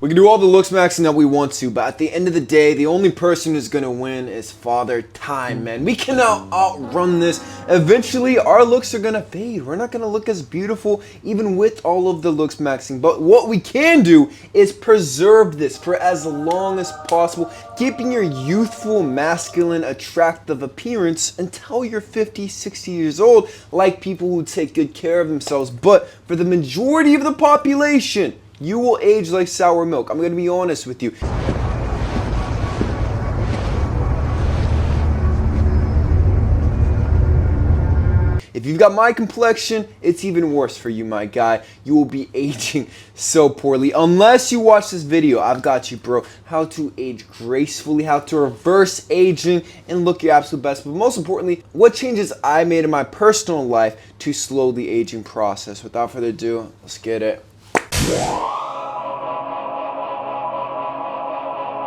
We can do all the looks maxing that we want to, but at the end of the day, the only person who's going to win is Father Time, man. We cannot outrun this. Eventually, our looks are going to fade. We're not going to look as beautiful even with all of the looks maxing. But what we can do is preserve this for as long as possible, keeping your youthful, masculine, attractive appearance until you're 50, 60 years old, like people who take good care of themselves. But for the majority of the population, you will age like sour milk. I'm going to be honest with you. If you've got my complexion, it's even worse for you, my guy. You will be aging so poorly. Unless you watch this video, I've got you, bro. How to age gracefully, how to reverse aging and look your absolute best. But most importantly, what changes I made in my personal life to slow the aging process. Without further ado, let's get it.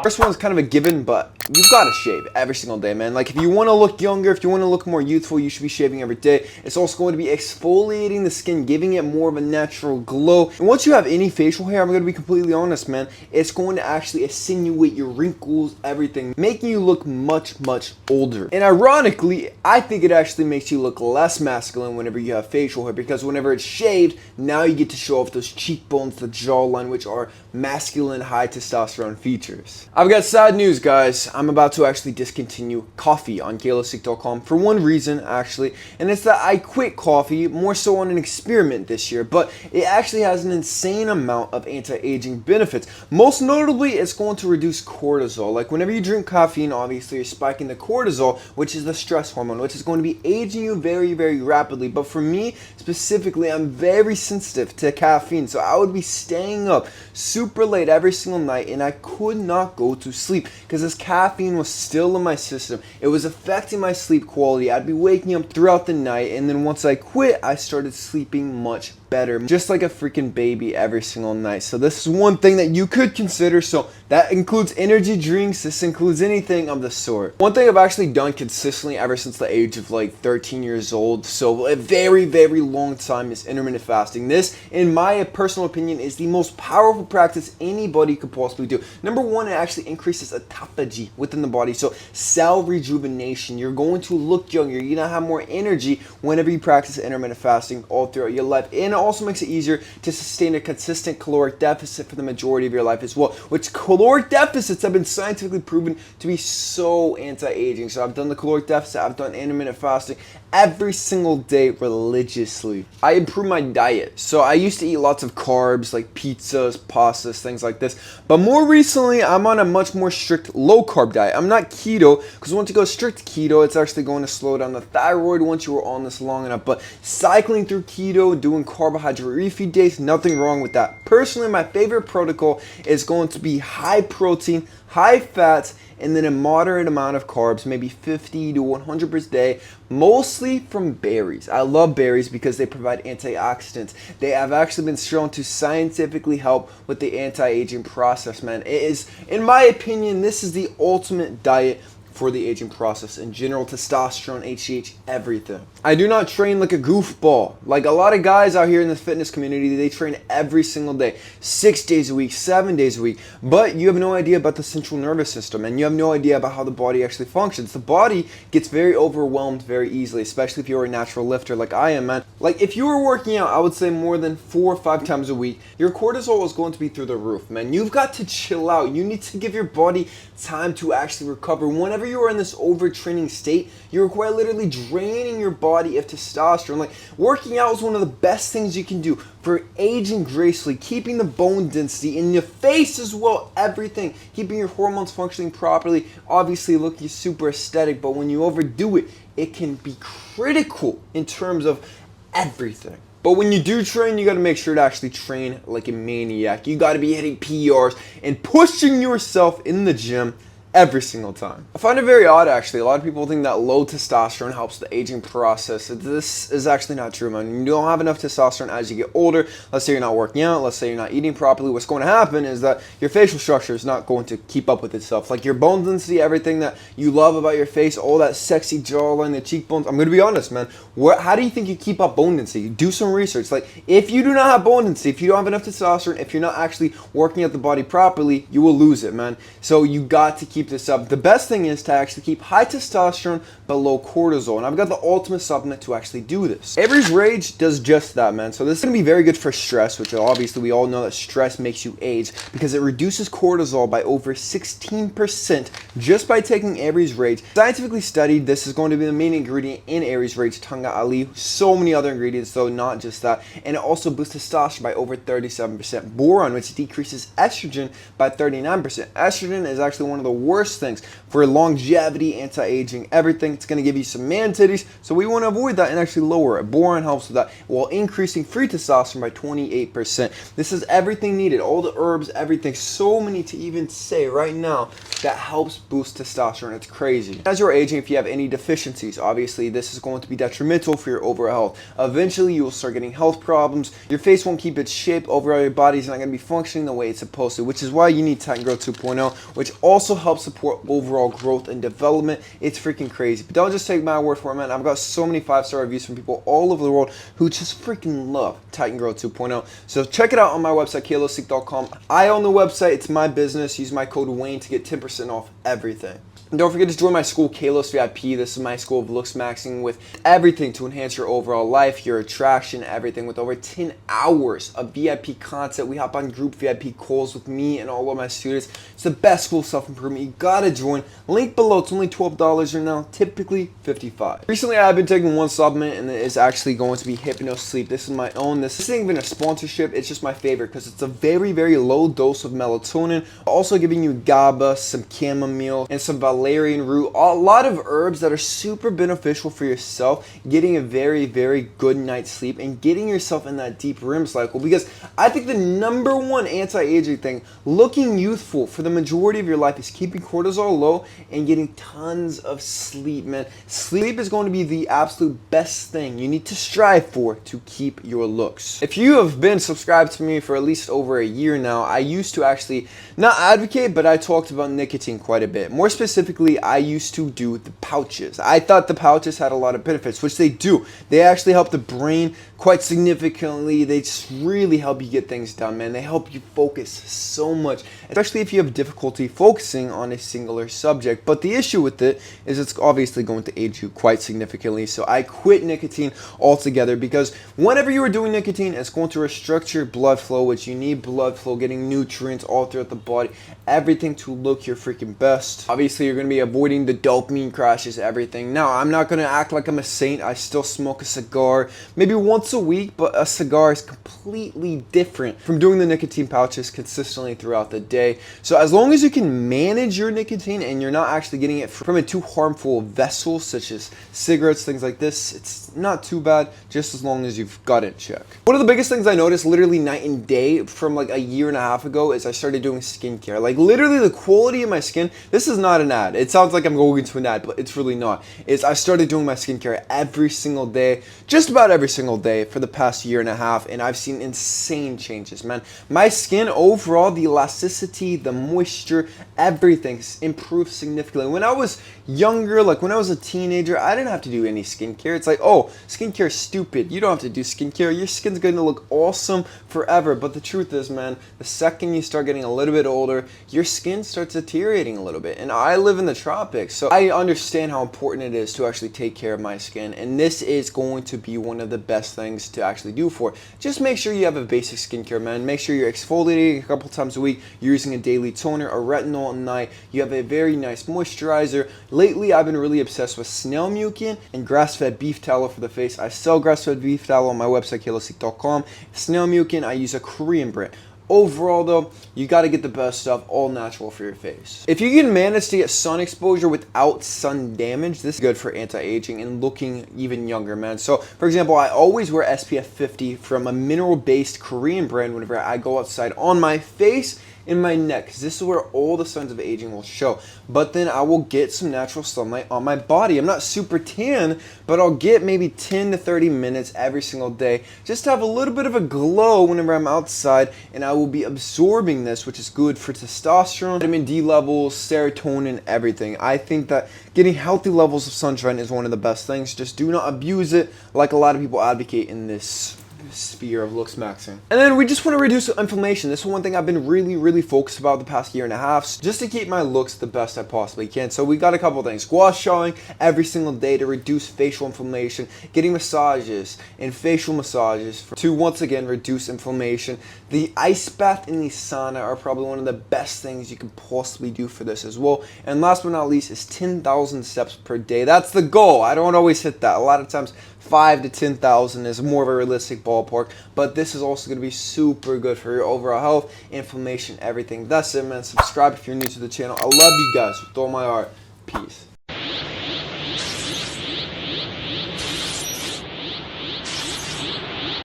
First one's kind of a given, but you've got to shave every single day, man. Like, if you want to look younger, if you want to look more youthful, you should be shaving every day. It's also going to be exfoliating the skin, giving it more of a natural glow. And once you have any facial hair, I'm going to be completely honest, man, it's going to actually attenuate your wrinkles, everything, making you look much, much older. And ironically, I think it actually makes you look less masculine whenever you have facial hair, because whenever it's shaved, now you get to show off those cheekbones, the jawline, which are masculine, high testosterone features. I've got sad news, guys. I'm about to actually discontinue coffee on kalosique.com for one reason, actually, and it's that I quit coffee more so on an experiment this year, but it actually has an insane amount of anti-aging benefits. Most notably, it's going to reduce cortisol. Like, whenever you drink caffeine, obviously you're spiking the cortisol, which is the stress hormone, which is going to be aging you very, very rapidly. But for me, specifically, I'm very sensitive to caffeine, so I would be staying up super late every single night, and I could not go to sleep because this caffeine was still in my system. It was affecting my sleep quality. I'd be waking up throughout the night, and then once I quit, I started sleeping much better, just like a freaking baby every single night. So this is one thing that you could consider. So that includes energy drinks. This includes anything of the sort. One thing I've actually done consistently ever since the age of like 13 years old, so a very, very long time, is intermittent fasting. This, in my personal opinion, is the most powerful practice anybody could possibly do. Number one, it actually increases autophagy within the body, so cell rejuvenation. You're going to look younger. You're gonna have more energy whenever you practice intermittent fasting all throughout your life. And it also makes it easier to sustain a consistent caloric deficit for the majority of your life as well, which caloric deficits have been scientifically proven to be so anti-aging. So I've done the caloric deficit, I've done intermittent fasting every single day religiously. I improved my diet. So I used to eat lots of carbs like pizzas, pastas, things like this. But more recently, I'm on a much more strict low carb diet. I'm not keto, because once you go strict keto, it's actually going to slow down the thyroid once you were on this long enough. But cycling through keto, doing carbohydrate refeed days, nothing wrong with that. Personally, my favorite protocol is going to be high protein, high fats, and then a moderate amount of carbs, maybe 50 to 100 per day, mostly from berries. I love berries because they provide antioxidants. They have actually been shown to scientifically help with the anti-aging process, man. It is, in my opinion, this is the ultimate diet for the aging process in general. Testosterone, HGH, everything. I do not train like a goofball. Like a lot of guys out here in the fitness community, they train every single day, 6 days a week, 7 days a week, but you have no idea about the central nervous system, and you have no idea about how the body actually functions. The body gets very overwhelmed very easily, especially if you're a natural lifter like I am, man. Like, if you were working out, I would say more than 4 or 5 times a week, your cortisol is going to be through the roof, man. You've got to chill out. You need to give your body time to actually recover. Whenever you are in this overtraining state, you're quite literally draining your body of testosterone. Like, working out is one of the best things you can do for aging gracefully, keeping the bone density in your face as well, everything, keeping your hormones functioning properly, obviously looking super aesthetic. But when you overdo it, it can be critical in terms of everything. But when you do train, you got to make sure to actually train like a maniac. You got to be hitting PRs and pushing yourself in the gym every single time. I find it very odd actually. A lot of people think that low testosterone helps the aging process. This is actually not true, man. You don't have enough testosterone as you get older. Let's say you're not working out, let's say you're not eating properly. What's going to happen is that your facial structure is not going to keep up with itself. Like your bone density, everything that you love about your face, all that sexy jawline, the cheekbones. I'm going to be honest, man. How do you think you keep up bone density? Do some research. Like if you do not have bone density, if you don't have enough testosterone, if you're not actually working out the body properly, you will lose it, man. So you got to keep this up. The best thing is to actually keep high testosterone but low cortisol, and I've got the ultimate supplement to actually do this. Avery's Rage does just that, man. So this is going to be very good for stress, which obviously we all know that stress makes you age because it reduces cortisol by over 16% just by taking Avery's Rage. Scientifically studied, this is going to be the main ingredient in Avery's Rage, Tanga Ali. So many other ingredients though, not just that. And it also boosts testosterone by over 37%. Boron, which decreases estrogen by 39%. Estrogen is actually one of the worst things for longevity, anti-aging, everything. It's going to give you some man titties, so we want to avoid that and actually lower it. Boron helps with that while increasing free testosterone by 28%. This is everything needed, all the herbs, everything. So many to even say right now that helps boost testosterone. It's crazy. As you're aging, if you have any deficiencies, obviously this is going to be detrimental for your overall health. Eventually you will start getting health problems. Your face won't keep its shape. Overall your body's not going to be functioning the way it's supposed to, which is why you need Titan Grow 2.0, which also helps support overall growth and development. It's freaking crazy. But don't just take my word for it, man. I've got so many 5-star reviews from people all over the world who just freaking love Titan Grow 2.0. So check it out on my website, kalosique.com. I own the website. It's my business. Use my code WAYNE to get 10% off everything. And don't forget to join my school, Kalos VIP. This is my school of looks maxing with everything to enhance your overall life, your attraction, everything, with over 10 hours of VIP content. We hop on group VIP calls with me and all of my students. It's the best school self-improvement. You gotta join. Link below. It's only $12 right now, typically $55. Recently, I've been taking one supplement, and it is actually going to be Hypno Sleep. This is my own. This isn't even a sponsorship. It's just my favorite because it's a very, very low dose of melatonin. Also giving you GABA, some chamomile, and some valerian root. A lot of herbs that are super beneficial for yourself, getting a very, very good night's sleep and getting yourself in that deep REM cycle. Because I think the number one anti-aging thing, looking youthful for the majority of your life, is keeping cortisol low and getting tons of sleep, man. Sleep is going to be the absolute best thing you need to strive for to keep your looks. If you have been subscribed to me for at least over a year now, I used to actually not advocate, but I talked about nicotine quite a bit. More specifically, I used to do the pouches. I thought the pouches had a lot of benefits, which they do. They actually help the brain quite significantly. They just really help you get things done, man. They help you focus so much, especially if you have difficulty focusing on a singular subject. But the issue with it is it's obviously going to age you quite significantly. So I quit nicotine altogether because whenever you are doing nicotine, it's going to restrict your blood flow, which you need blood flow, getting nutrients all throughout the body, everything to look your freaking best. Obviously, you're going to be avoiding the dopamine crashes, everything. Now, I'm not going to act like I'm a saint. I still smoke a cigar maybe once a week, but a cigar is completely different from doing the nicotine pouches consistently throughout the day. So as long as you can manage your nicotine and you're not actually getting it from a too harmful vessel, such as cigarettes, things like this, it's not too bad, just as long as you've got it in check. One of the biggest things I noticed literally night and day from like a year and a half ago is I started doing skincare. Like literally the quality of my skin, this is not an ad. It sounds like I'm going into an ad, but it's really not. I started doing my skincare every single day, just about every single day for the past year and a half, and I've seen insane changes, man. My skin overall, the elasticity, the moisture, everything's improved significantly. When I was younger, like when I was a teenager, I didn't have to do any skincare. It's like, oh, skincare is stupid. You don't have to do skincare. Your skin's going to look awesome forever. But the truth is, man, the second you start getting a little bit older, your skin starts deteriorating a little bit. And I live in the tropics, so I understand how important it is to actually take care of my skin. And this is going to be one of the best things to actually do for it. Just make sure you have a basic skincare, man. Make sure you're exfoliating a couple times a week. You're using a daily toner, a retinol at night. You have a very nice moisturizer. Lately, I've been really obsessed with snail mucin and grass-fed beef tallow for the face. I sell grass-fed beef tallow on my website, kalosique.com. Snail mucin, I use a Korean brand. Overall though, you got to get the best stuff, all natural for your face. If you can manage to get sun exposure without sun damage, this is good for anti-aging and looking even younger, man. So for example, I always wear SPF 50 from a mineral-based Korean brand whenever I go outside on my face in my neck, because this is where all the signs of aging will show. But then I will get some natural sunlight on my body. I'm not super tan, but I'll get maybe 10 to 30 minutes every single day just to have a little bit of a glow whenever I'm outside, and I will be absorbing this, which is good for testosterone, vitamin D levels, serotonin, everything. I think that getting healthy levels of sunshine is one of the best things. Just do not abuse it like a lot of people advocate in this sphere of looks maxing. And then we just want to reduce inflammation. This is one thing I've been really focused about the past year and a half, just to keep my looks the best I possibly can. So we got a couple things: gua shawing every single day to reduce facial inflammation, getting massages and facial massages to once again reduce inflammation. The ice bath and the sauna are probably one of the best things you can possibly do for this as well. And last but not least is 10,000 steps per day. That's the goal. I don't always hit that. A lot of times 5 to 10,000 is more of a realistic ballpark, but this is also going to be super good for your overall health, inflammation, everything. That's it, man. Subscribe if you're new to the channel. I love you guys with all my heart. Peace.